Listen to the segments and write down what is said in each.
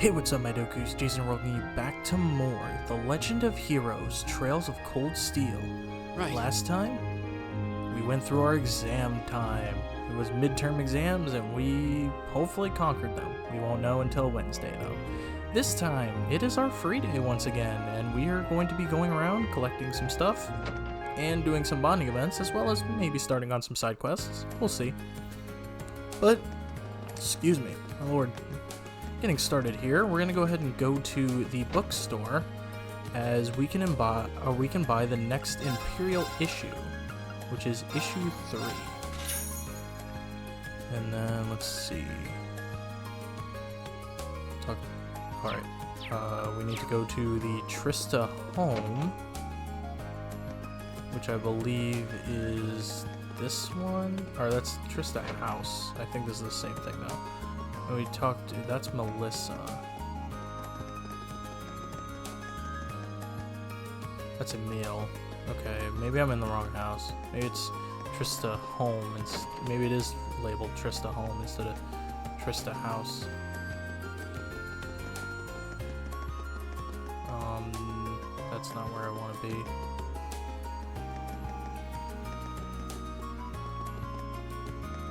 Hey, what's up, my Dokus? Jason welcoming you back to more The Legend of Heroes, Trails of Cold Steel. Right. Last time, we went through our exam time. It was midterm exams, and we hopefully conquered them. We won't know until Wednesday, though. This time, it is our free day once again, and we are going to be going around collecting some stuff and doing some bonding events, as well as maybe starting on some side quests. We'll see. But, excuse me, my lord. Getting started here, we're gonna go ahead and go to the bookstore, as we can buy the next Imperial issue, which is issue 3. And then let's see. Alright, we need to go to the Trista home, which I believe is this one, or that's Trista house. I think this is the same thing though. And we talked to, that's Melissa. That's Emil. Okay, maybe I'm in the wrong house. Maybe it's Trista home, and maybe it is labeled Trista home instead of Trista house. That's not where I want to be.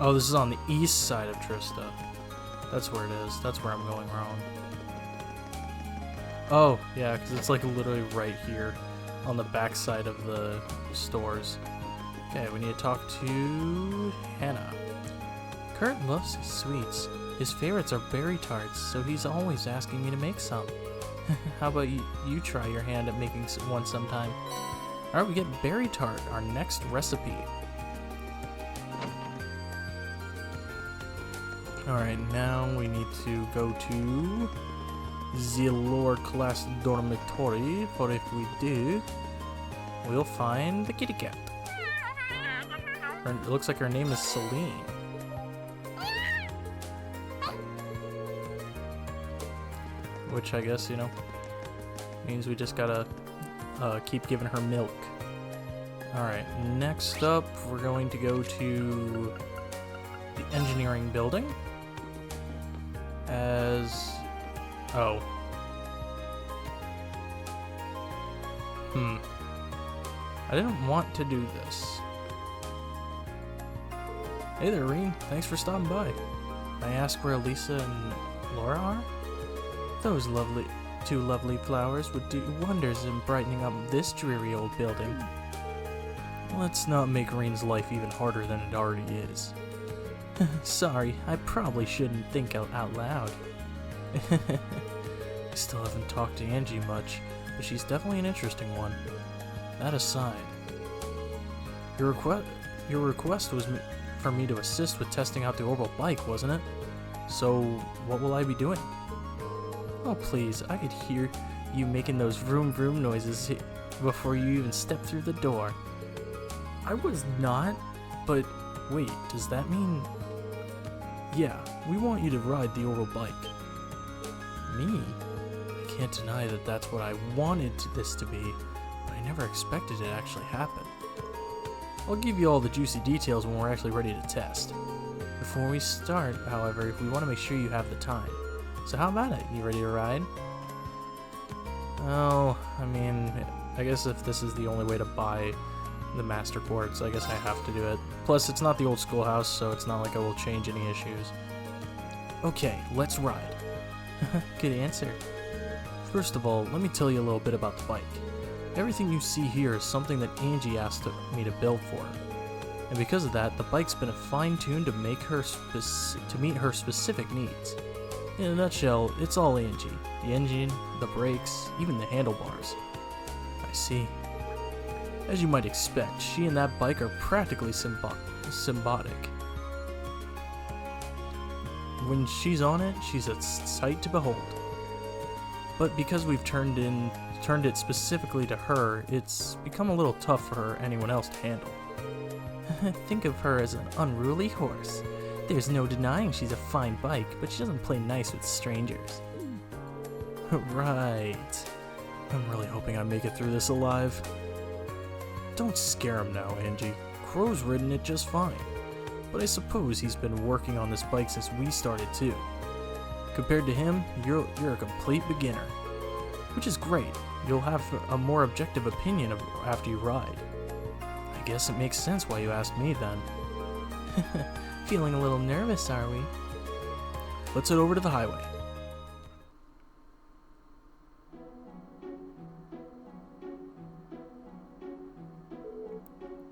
Oh, this is on the east side of Trista. That's where it is. That's where I'm going wrong. Oh, yeah, because it's like literally right here on the back side of the stores. Okay, we need to talk to Hannah. Kurt loves his sweets. His favorites are berry tarts, so he's always asking me to make some. How about you try your hand at making one sometime? Alright, we get berry tart, our next recipe. Alright, now we need to go to the lower class dormitory, for if we do, we'll find the kitty cat. It looks like her name is Celine. Which I guess, you know, means we just gotta keep giving her milk. Alright, next up, we're going to go to the engineering building. I didn't want to do this. Hey there, Reen. Thanks for stopping by. May I ask where Elisa and Laura are? Those two lovely flowers would do wonders in brightening up this dreary old building. Let's not make Reen's life even harder than it already is. Sorry, I probably shouldn't think out loud. I still haven't talked to Angie much, but she's definitely an interesting one. That aside, your request was for me to assist with testing out the Orbal Bike, wasn't it? So, what will I be doing? Oh please, I could hear you making those vroom vroom noises before you even stepped through the door. I was not, but wait, does that mean... Yeah, we want you to ride the Orbal Bike. Me? I can't deny that that's what I wanted this to be, but I never expected it to actually happen. I'll give you all the juicy details when we're actually ready to test. Before we start, however, we want to make sure you have the time. So how about it? You ready to ride? Oh, I mean, I guess if this is the only way to buy the master quartz, I guess I have to do it. Plus, it's not the old schoolhouse, so it's not like I will change any issues. Okay, let's ride. Good answer. First of all, let me tell you a little bit about the bike. Everything you see here is something that Angie asked me to build for her. And because of that, the bike's been fine-tuned to meet her specific needs. In a nutshell, it's all Angie. The engine, the brakes, even the handlebars. I see. As you might expect, she and that bike are practically symbiotic. When she's on it, she's a sight to behold. But because we've turned it specifically to her, it's become a little tough for anyone else to handle. Think of her as an unruly horse. There's no denying she's a fine bike, but she doesn't play nice with strangers. Right. I'm really hoping I make it through this alive. Don't scare him now, Angie. Crow's ridden it just fine. But I suppose he's been working on this bike since we started too. Compared to him, you're a complete beginner. Which is great. You'll have a more objective opinion of after you ride. I guess it makes sense why you asked me then. Feeling a little nervous, are we? Let's head over to the highway.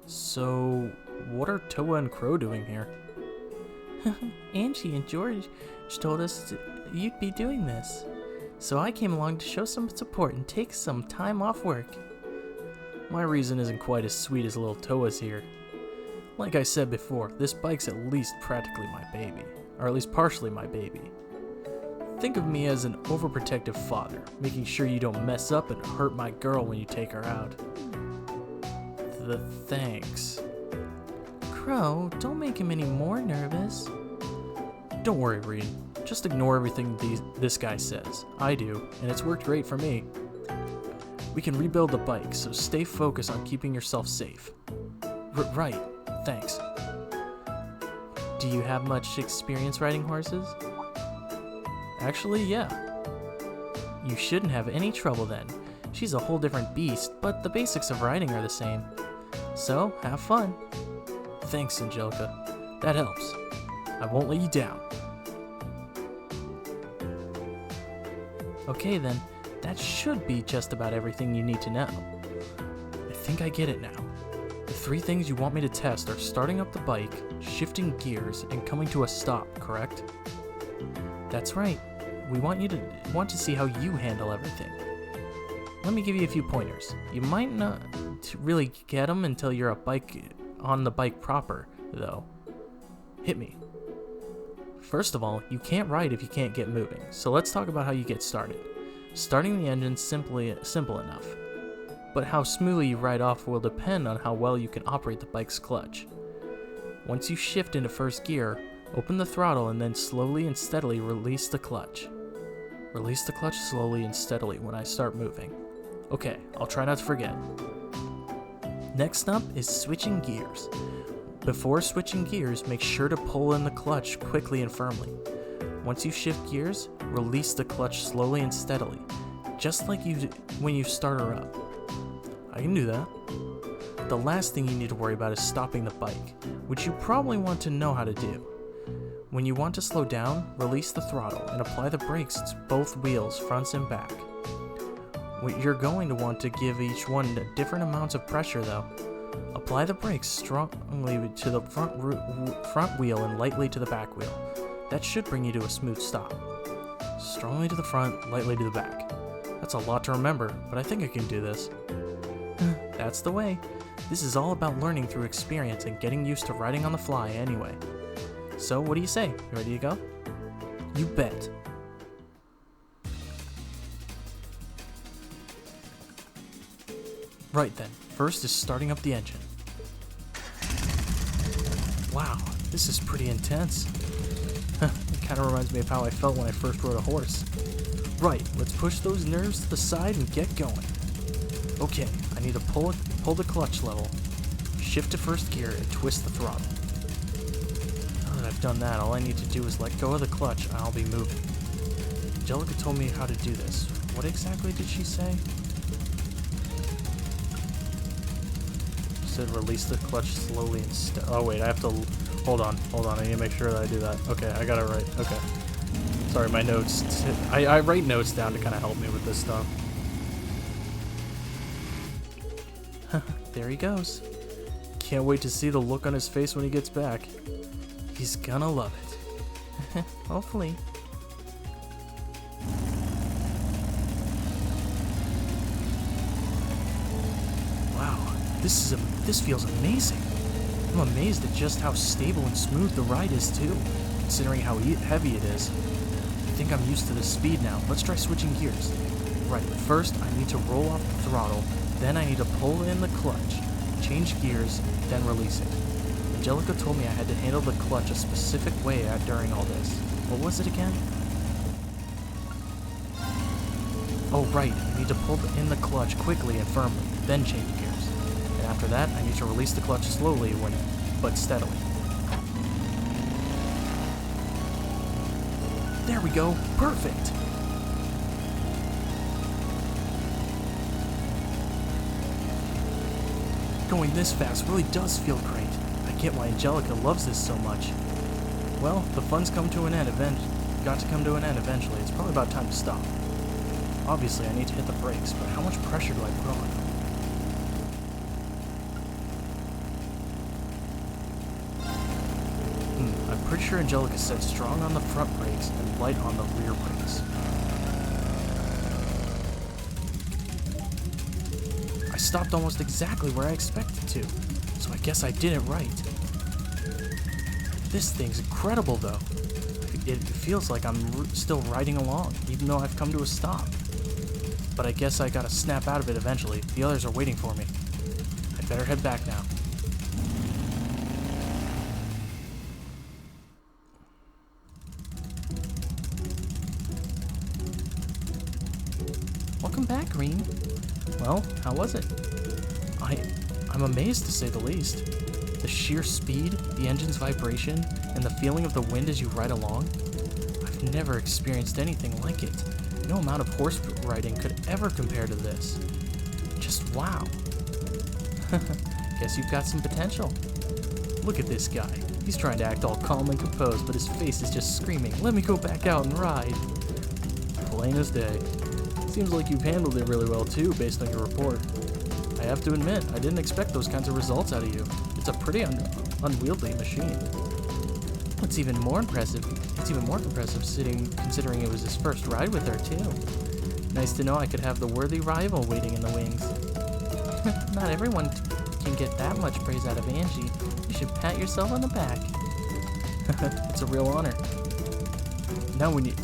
So, what are Toa and Crow doing here? Angie and George told us you'd be doing this. So I came along to show some support and take some time off work. My reason isn't quite as sweet as little Toa's here. Like I said before, this bike's at least practically my baby. Or at least partially my baby. Think of me as an overprotective father, making sure you don't mess up and hurt my girl when you take her out. Thanks. Crow, don't make him any more nervous. Don't worry, Reed. Just ignore everything this guy says. I do, and it's worked great for me. We can rebuild the bike, so stay focused on keeping yourself safe. Right, thanks. Do you have much experience riding horses? Actually, yeah. You shouldn't have any trouble then. She's a whole different beast, but the basics of riding are the same. So, have fun. Thanks, Angelica. That helps. I won't let you down. Okay then, that should be just about everything you need to know. I think I get it now. The 3 things you want me to test are starting up the bike, shifting gears, and coming to a stop, correct? That's right. We want to see how you handle everything. Let me give you a few pointers. You might not really get them until you're on the bike proper, though. Hit me. First of all, you can't ride if you can't get moving, so let's talk about how you get started. Starting the engine's simple enough, but how smoothly you ride off will depend on how well you can operate the bike's clutch. Once you shift into first gear, open the throttle and then slowly and steadily release the clutch. Release the clutch slowly and steadily when I start moving. Okay, I'll try not to forget. Next up is switching gears. Before switching gears, make sure to pull in the clutch quickly and firmly. Once you shift gears, release the clutch slowly and steadily, just like when you start her up. I can do that. The last thing you need to worry about is stopping the bike, which you probably want to know how to do. When you want to slow down, release the throttle and apply the brakes to both wheels, fronts and back. You're going to want to give each one different amounts of pressure though. Apply the brakes strongly to the front wheel and lightly to the back wheel. That should bring you to a smooth stop. Strongly to the front, lightly to the back. That's a lot to remember, but I think I can do this. That's the way. This is all about learning through experience and getting used to riding on the fly anyway. So what do you say? You ready to go? You bet. Right then, first is starting up the engine. Wow, this is pretty intense. It kind of reminds me of how I felt when I first rode a horse. Right, let's push those nerves to the side and get going. Okay, I need to pull the clutch level, shift to first gear, and twist the throttle. Now that I've done that, all I need to do is let go of the clutch and I'll be moving. Angelica told me how to do this. What exactly did she say? She said release the clutch slowly and oh wait, I have to, hold on, I need to make sure that I do that. Okay, I got it right, okay. Sorry, my notes, I write notes down to kind of help me with this stuff. There he goes. Can't wait to see the look on his face when he gets back. He's gonna love it. Hopefully. Wow, this feels amazing. I'm amazed at just how stable and smooth the ride is too, considering how heavy it is. I think I'm used to the speed now. Let's try switching gears. Right, but first I need to roll off the throttle, then I need to pull in the clutch, change gears, then release it. Angelica told me I had to handle the clutch a specific way during all this. What was it again? Oh right, I need to pull in the clutch quickly and firmly, then change gears. And after that, I need to release the clutch slowly but steadily. There we go. Perfect. Going this fast really does feel great. I get why Angelica loves this so much. Well, the fun's come to an end got to come to an end eventually. It's probably about time to stop. Obviously, I need to hit the brakes, but how much pressure do I put on? I'm pretty sure Angelica said strong on the front brakes and light on the rear brakes. I stopped almost exactly where I expected to, so I guess I did it right. This thing's incredible, though. It feels like I'm still riding along, even though I've come to a stop. But I guess I gotta snap out of it eventually. The others are waiting for me. I better head back now. Welcome back, Green. Well, how was it? I'm amazed to say the least. The sheer speed, the engine's vibration, and the feeling of the wind as you ride along. I've never experienced anything like it. No amount of horse riding could ever compare to this. Just wow. Guess you've got some potential. Look at this guy. He's trying to act all calm and composed, but his face is just screaming, "Let me go back out and ride." Plain as day. Seems like you've handled it really well too, based on your report. I have to admit, I didn't expect those kinds of results out of you. It's a pretty unwieldy machine. It's even more impressive considering it was his first ride with her too. Nice to know I could have the worthy rival waiting in the wings. Not everyone can get that much praise out of Angie. You should pat yourself on the back. It's a real honor. Now we need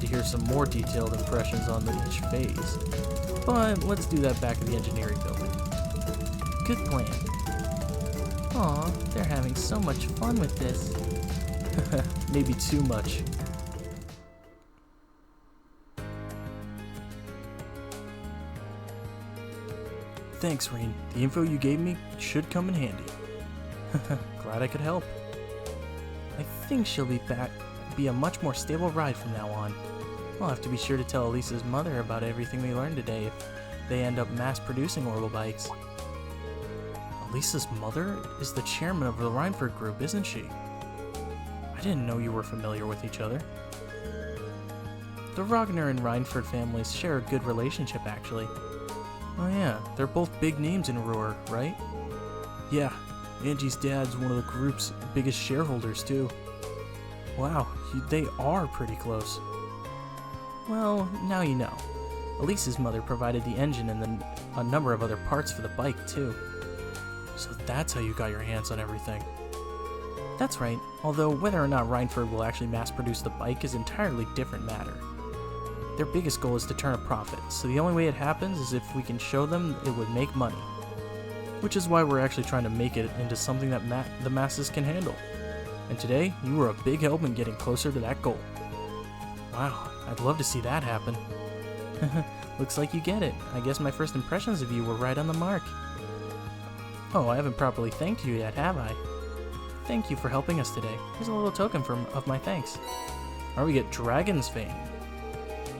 to hear some more detailed impressions on each phase. But let's do that back in the engineering building. Good plan. Aw, they're having so much fun with this. Maybe too much. Thanks, Reen. The info you gave me should come in handy. Glad I could help. I think she'll be a much more stable ride from now on. I'll have to be sure to tell Elisa's mother about everything we learned today if they end up mass-producing Orbal Bikes. Elisa's mother is the chairman of the Reinford group, isn't she? I didn't know you were familiar with each other. The Ragnar and Reinford families share a good relationship, actually. Oh yeah, they're both big names in Ruhr, right? Yeah, Angie's dad's one of the group's biggest shareholders, too. Wow, they are pretty close. Well, now you know. Elisa's mother provided the engine and a number of other parts for the bike, too. So that's how you got your hands on everything. That's right, although whether or not Reinford will actually mass-produce the bike is an entirely different matter. Their biggest goal is to turn a profit, so the only way it happens is if we can show them it would make money. Which is why we're actually trying to make it into something that the masses can handle. And today, you were a big help in getting closer to that goal. Wow, I'd love to see that happen. Looks like you get it. I guess my first impressions of you were right on the mark. Oh, I haven't properly thanked you yet, have I? Thank you for helping us today. Here's a little token of my thanks. Alright, we get Dragon's Vein.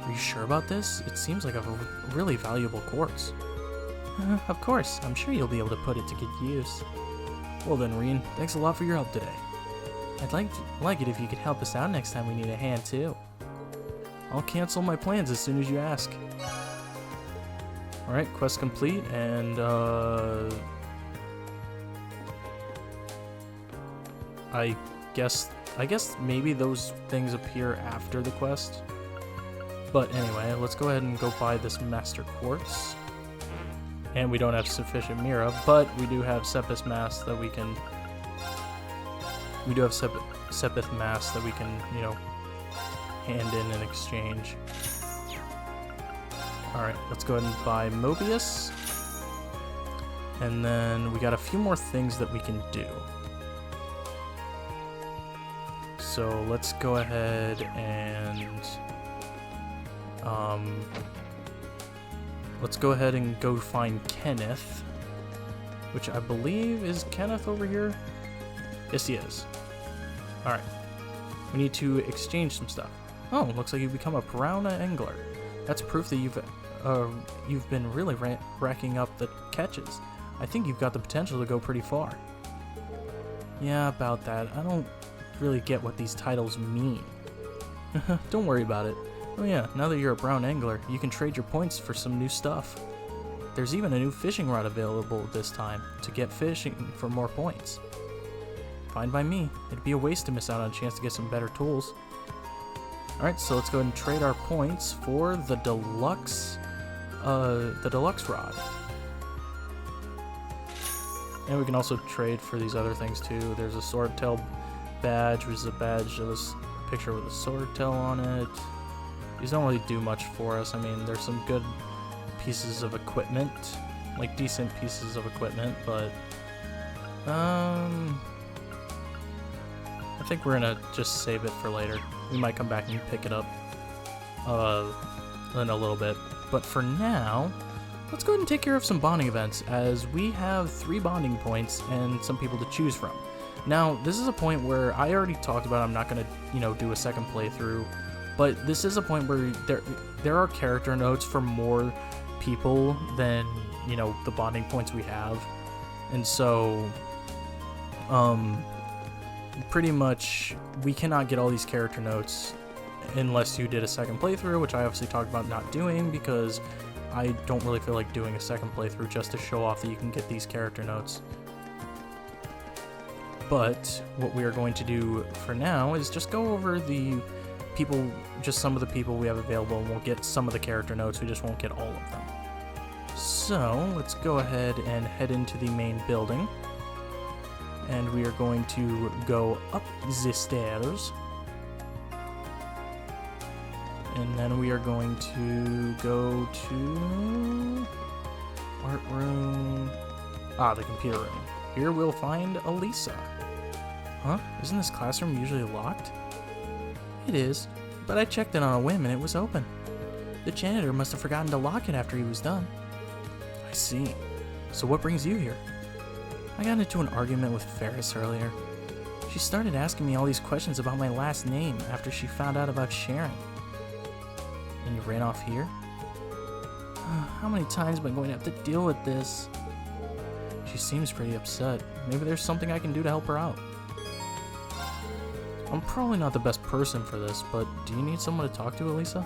Are you sure about this? It seems like a really valuable quartz. Of course, I'm sure you'll be able to put it to good use. Well then, Reen, thanks a lot for your help today. I'd like it if you could help us out next time we need a hand too. I'll cancel my plans as soon as you ask. Alright, quest complete, and I guess maybe those things appear after the quest. But anyway, let's go ahead and go buy this Master Quartz. And we don't have sufficient Mira, but we do have Sepith Mass that we can... We do have Sepith Mass that we can, you know, hand in exchange. Alright, let's go ahead and buy Mobius. And then we got a few more things that we can do. So let's go ahead and... let's go ahead and go find Kenneth, which I believe is Kenneth over here. Yes, he is. Alright. We need to exchange some stuff. Oh, looks like you've become a brown angler. That's proof that you've been really racking up the catches. I think you've got the potential to go pretty far. Yeah, about that. I don't really get what these titles mean. Don't worry about it. Oh yeah, now that you're a brown angler, you can trade your points for some new stuff. There's even a new fishing rod available this time to get fishing for more points. Fine by me. It'd be a waste to miss out on a chance to get some better tools. Alright, so let's go ahead and trade our points for the deluxe rod. And we can also trade for these other things too. There's a swordtail badge, which is a badge of a picture with a swordtail on it. These don't really do much for us. I mean, there's some good pieces of equipment, like decent pieces of equipment, but I think we're gonna just save it for later. We might come back and pick it up in a little bit, but for now, let's go ahead and take care of some bonding events, as we have 3 bonding points and some people to choose from. Now, this is a point where I already talked about I'm not gonna, do a second playthrough, but this is a point where there are character notes for more people than, the bonding points we have. And so, pretty much, we cannot get all these character notes unless you did a second playthrough, which I obviously talked about not doing because I don't really feel like doing a second playthrough just to show off that you can get these character notes. But what we are going to do for now is just go over the people, just some of the people we have available, and we'll get some of the character notes, we just won't get all of them. So, let's go ahead and head into the main building. And we are going to go up the stairs. And then we are going to go to art room. The computer room. Here we'll find Elisa. Huh? Isn't this classroom usually locked? It is, but I checked it on a whim and it was open. The janitor must have forgotten to lock it after he was done. I see. So what brings you here? I got into an argument with Ferris earlier. She started asking me all these questions about my last name after she found out about Sharon. And you ran off here? How many times am I going to have to deal with this? She seems pretty upset. Maybe there's something I can do to help her out. I'm probably not the best person for this, but do you need someone to talk to, Elisa?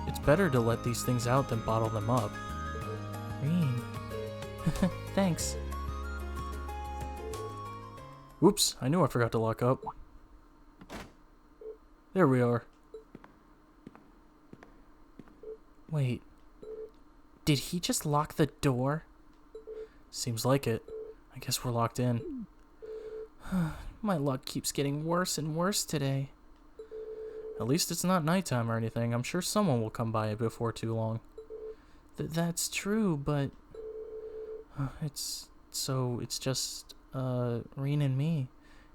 It's better to let these things out than bottle them up. Green. Thanks. Whoops, I knew I forgot to lock up. There we are. Wait. Did he just lock the door? Seems like it. I guess we're locked in. My luck keeps getting worse and worse today. At least it's not nighttime or anything. I'm sure someone will come by before too long. That's true, but it's just Reen and me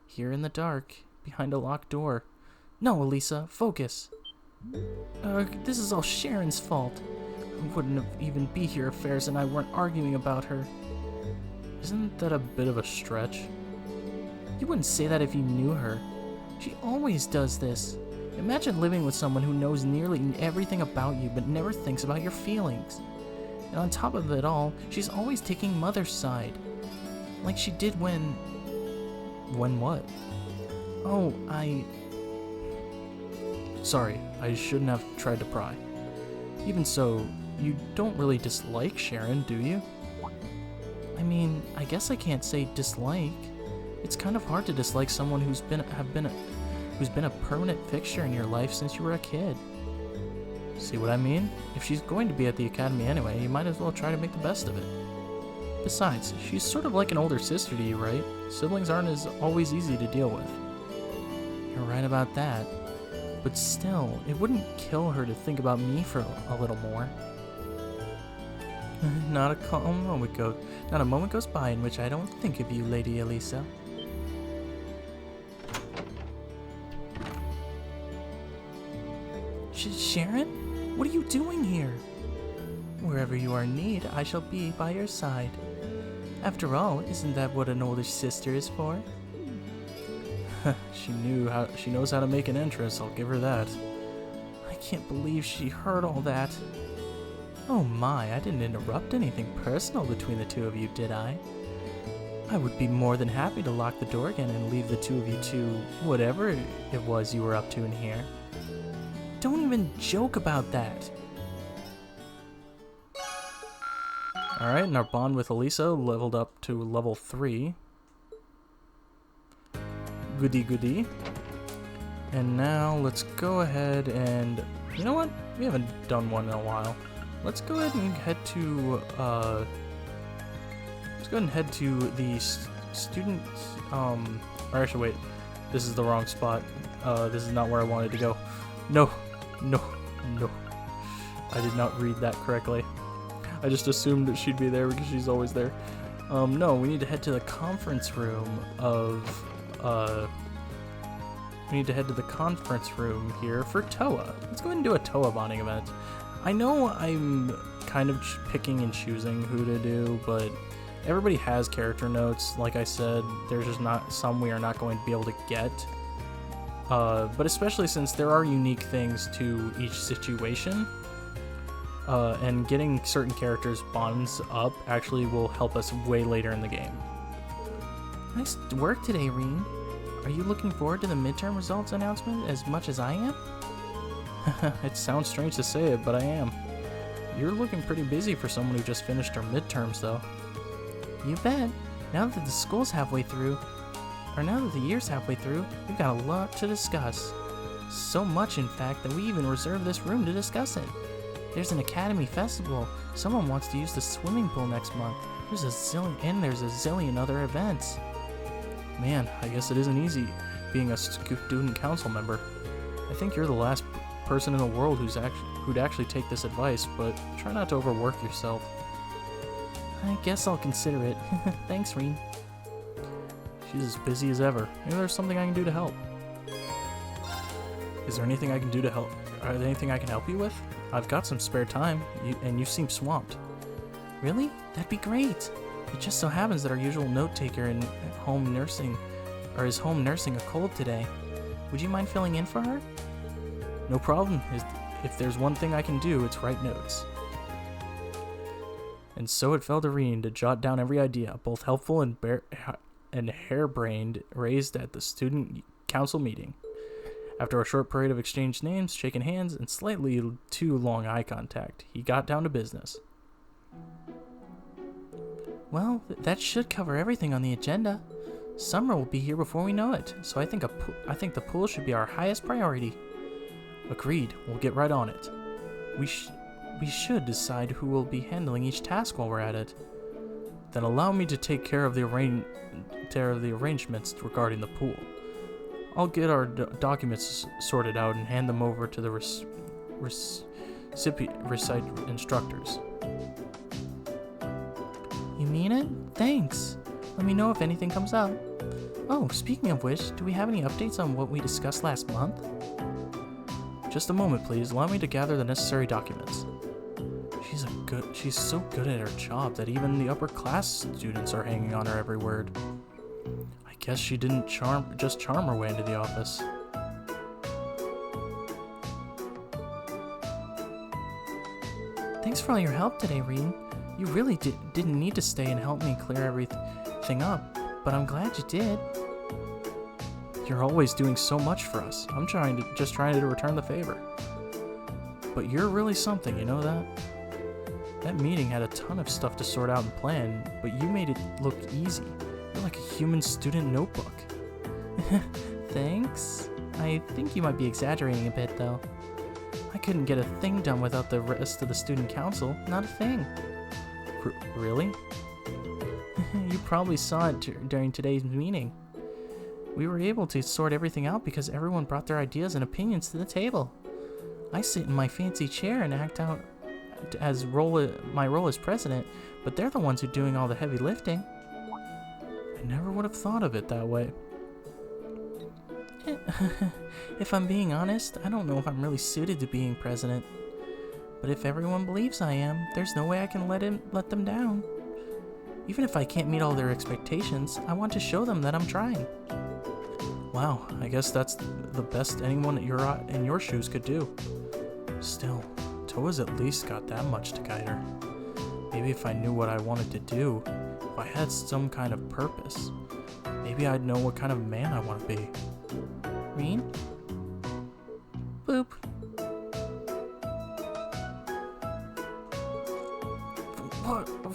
here in the dark behind a locked door. No, Elisa, focus. This is all Sharon's fault. I wouldn't have even be here if Ferris and I weren't arguing about her. Isn't that a bit of a stretch? You wouldn't say that if you knew her. She always does this. Imagine living with someone who knows nearly everything about you but never thinks about your feelings. And on top of it all, she's always taking Mother's side. Like she did when... When what? Oh, Sorry, I shouldn't have tried to pry. Even so, you don't really dislike Sharon, do you? I mean, I guess I can't say dislike. It's kind of hard to dislike someone who's been a permanent fixture in your life since you were a kid. See what I mean? If she's going to be at the academy anyway, you might as well try to make the best of it. Besides, she's sort of like an older sister to you, right? Siblings aren't as always easy to deal with. You're right about that. But still, it wouldn't kill her to think about me for a little more. Not a moment goes by in which I don't think of you, Lady Elisa. Sharon? What are you doing here? Wherever you are in need, I shall be by your side. After all, isn't that what an older sister is for? She knows how to make an entrance, I'll give her that. can't believe she heard all that. Oh my, I didn't interrupt anything personal between the two of you, did I? I would be more than happy to lock the door again and leave the two of you to whatever it was you were up to in here. Don't even joke about that. Alright, and our bond with Elisa leveled up to level 3. Goody goody. And now let's go ahead and... You know what? We haven't done one in a while. Let's go ahead and head to... Let's go ahead and head to the student... Or actually, wait. This is the wrong spot. This is not where I wanted to go. No. No. No. I did not read that correctly. I just assumed that she'd be there because she's always there. No, we need to head to the conference room of... We need to head to the conference room here for Toa. Let's go ahead and do a Toa bonding event. I know I'm kind of picking and choosing who to do, but everybody has character notes. Like I said, there's just not some we are not going to be able to get. But especially since there are unique things to each situation, and getting certain characters' bonds up actually will help us way later in the game. Nice work today, Reen. Are you looking forward to the midterm results announcement as much as I am? It sounds strange to say it, but I am. You're looking pretty busy for someone who just finished her midterms, though. You bet. Now that the school's halfway through, or now that the year's halfway through, we've got a lot to discuss. So much, in fact, that we even reserved this room to discuss it. There's an academy festival. Someone wants to use the swimming pool next month. There's a zillion other events. Man, I guess it isn't easy being a student council member. I think you're the last person in the world who'd actually take this advice, but try not to overwork yourself. I guess I'll consider it. Thanks, Reen. She's as busy as ever. Maybe there's something I can do to help. Is there anything I can do to help? Is there anything I can help you with? I've got some spare time, and you seem swamped. Really? That'd be great. It just so happens that our usual note-taker is home nursing a cold today. Would you mind filling in for her? No problem. If there's one thing I can do, it's write notes. And so it fell to Reen to jot down every idea, both helpful and harebrained, raised at the student council meeting. After a short parade of exchanged names, shaking hands, and slightly too long eye contact, he got down to business. Well, that should cover everything on the agenda. Summer will be here before we know it, so I think the pool should be our highest priority. Agreed. We'll get right on it. We should decide who will be handling each task while we're at it. Then allow me to take care of the arrangements regarding the pool. I'll get our documents sorted out and hand them over to the recite instructors. You mean it? Thanks. Let me know if anything comes up. Oh, speaking of which, do we have any updates on what we discussed last month? Just a moment, please. Allow me to gather the necessary documents. She's so good at her job that even the upper class students are hanging on her every word. I guess she didn't just charm her way into the office. Thanks for all your help today, Reen. You really didn't need to stay and help me clear everything up, but I'm glad you did. You're always doing so much for us. I'm just trying to return the favor. But you're really something, you know that? That meeting had a ton of stuff to sort out and plan, but you made it look easy. You're like a human student notebook. Thanks. I think you might be exaggerating a bit, though. I couldn't get a thing done without the rest of the student council. Not a thing. Really? You probably saw it during today's meeting. We were able to sort everything out because everyone brought their ideas and opinions to the table. I sit in my fancy chair and act out my role as president, but they're the ones who are doing all the heavy lifting. I never would have thought of it that way. If I'm being honest, I don't know if I'm really suited to being president. But if everyone believes I am, there's no way I can let them down. Even if I can't meet all their expectations, I want to show them that I'm trying. Wow, I guess that's the best anyone in your shoes could do. Still, Toa's at least got that much to guide her. Maybe if I knew what I wanted to do, if I had some kind of purpose, maybe I'd know what kind of man I want to be. Reen? Boop.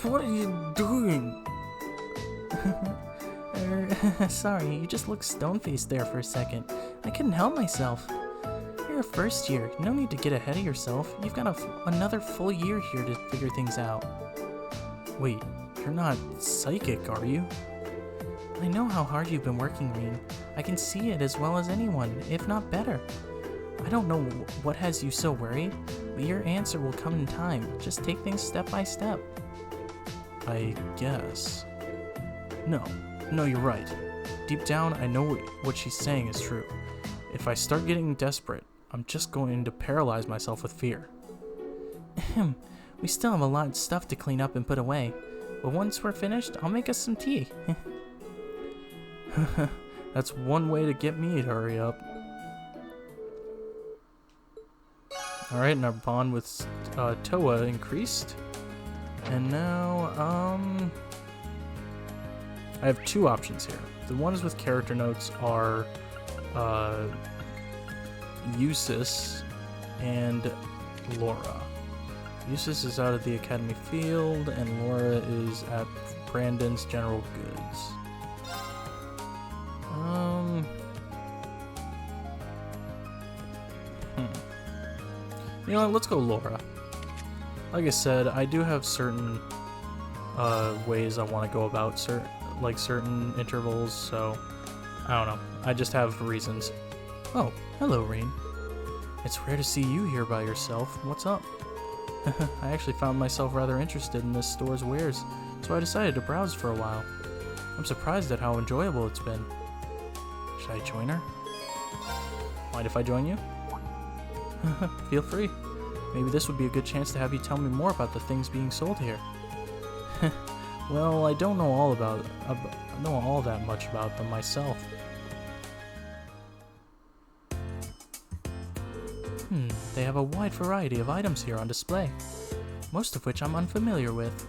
What are you doing? Sorry, you just looked stone-faced there for a second. I couldn't help myself. You're a first year. No need to get ahead of yourself. You've got another full year here to figure things out. Wait, you're not psychic, are you? I know how hard you've been working, Reen. I can see it as well as anyone, if not better. I don't know what has you so worried, but your answer will come in time. Just take things step by step. I guess. No, you're right. Deep down, I know what she's saying is true. If I start getting desperate, I'm just going to paralyze myself with fear. We still have a lot of stuff to clean up and put away. But once we're finished, I'll make us some tea. That's one way to get me to hurry up. Alright, and our bond with Toa increased. And now, I have two options here. The ones with character notes are Eustace and Laura. Eustace is out of the Academy Field, and Laura is at Brandon's General Goods. You know what, let's go Laura. Like I said, I do have certain ways I want to go about certain intervals, so I don't know. I just have reasons. Oh, hello, Reen. It's rare to see you here by yourself. What's up? I actually found myself rather interested in this store's wares, so I decided to browse for a while. I'm surprised at how enjoyable it's been. Should I join her? Mind if I join you? Feel free. Maybe this would be a good chance to have you tell me more about the things being sold here. Well, I don't know all that much about them myself. They have a wide variety of items here on display, most of which I'm unfamiliar with.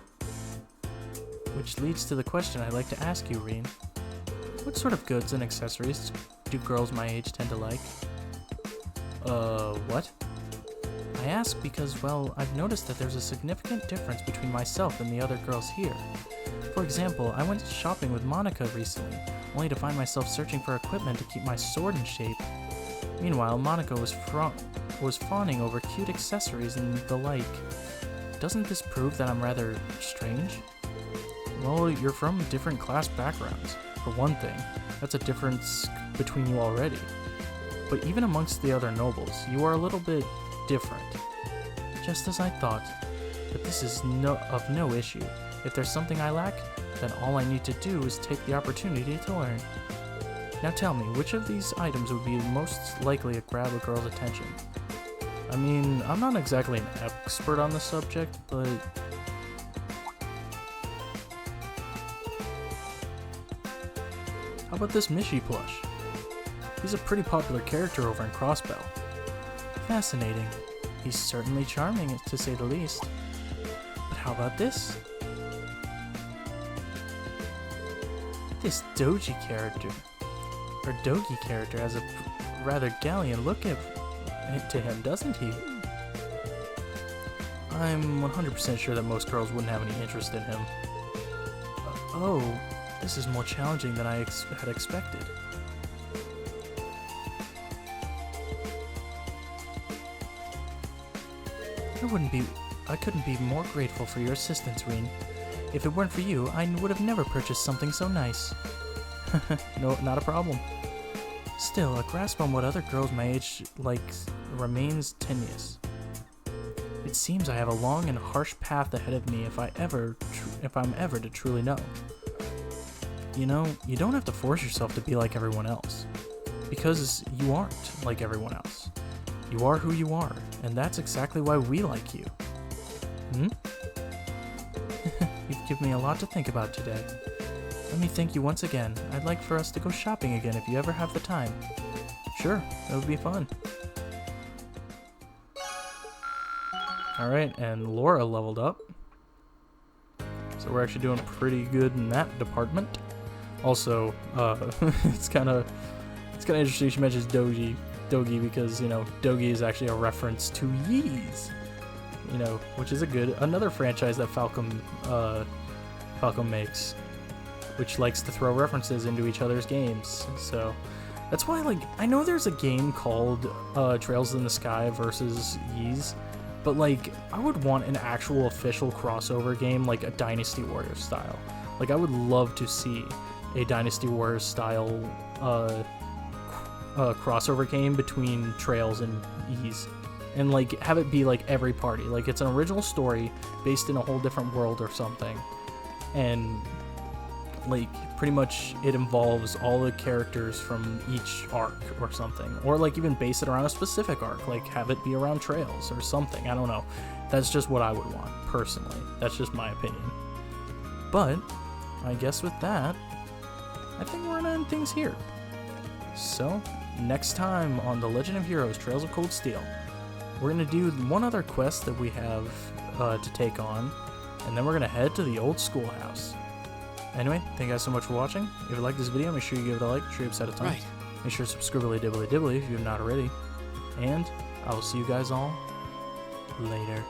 Which leads to the question I'd like to ask you, Reen. What sort of goods and accessories do girls my age tend to like? What? I ask because, well, I've noticed that there's a significant difference between myself and the other girls here. For example, I went shopping with Monica recently, only to find myself searching for equipment to keep my sword in shape. Meanwhile, Monica was fawning over cute accessories and the like. Doesn't this prove that I'm rather strange? Well, you're from different class backgrounds. For one thing, that's a difference between you already. But even amongst the other nobles, you are a little bit different. Just as I thought. But this is of no issue. If there's something I lack, then all I need to do is take the opportunity to learn. Now tell me, which of these items would be most likely to grab a girl's attention? I mean, I'm not exactly an expert on the subject, but... How about this Mishi plush? He's a pretty popular character over in Crossbell. Fascinating. He's certainly charming, to say the least. But how about this? This Dogi character has a rather gallant look to him, doesn't he? I'm 100% sure that most girls wouldn't have any interest in him. Oh, this is more challenging than I had expected. I couldn't be more grateful for your assistance, Reen. If it weren't for you, I would have never purchased something so nice. No, not a problem. Still, a grasp on what other girls my age like remains tenuous. It seems I have a long and harsh path ahead of me if I'm ever to truly know. You know, you don't have to force yourself to be like everyone else, because you aren't like everyone else. You are who you are, and that's exactly why we like you. You've given me a lot to think about today. Let me thank you once again. I'd like for us to go shopping again if you ever have the time. Sure, that would be fun. Alright, and Laura leveled up. So we're actually doing pretty good in that department. Also, it's kind of interesting she mentions Dogi because, you know, Dogi is actually a reference to Yeez. You know, which is another franchise that Falcom makes, which likes to throw references into each other's games. So that's why, like, I know there's a game called Trails in the Sky versus Yeez, but like I would want an actual official crossover game, like a Dynasty Warriors style. Like I would love to see a Dynasty Warriors style crossover game between Trails and Yeez. And like have it be like every party, like it's an original story based in a whole different world or something, and like pretty much it involves all the characters from each arc or something, or like even base it around a specific arc, like have it be around Trails or something. I don't know. That's just what I would want personally. That's just my opinion. But I guess with that, I think we're gonna end things here. So next time on The Legend of Heroes: Trails of Cold Steel, we're going to do one other quest that we have to take on, and then we're going to head to the old schoolhouse. Anyway, thank you guys so much for watching. If you like this video, make sure you give it a like, sure you upset a ton. Right. Make sure to subscribe dibbly if you have not already. And I will see you guys all later.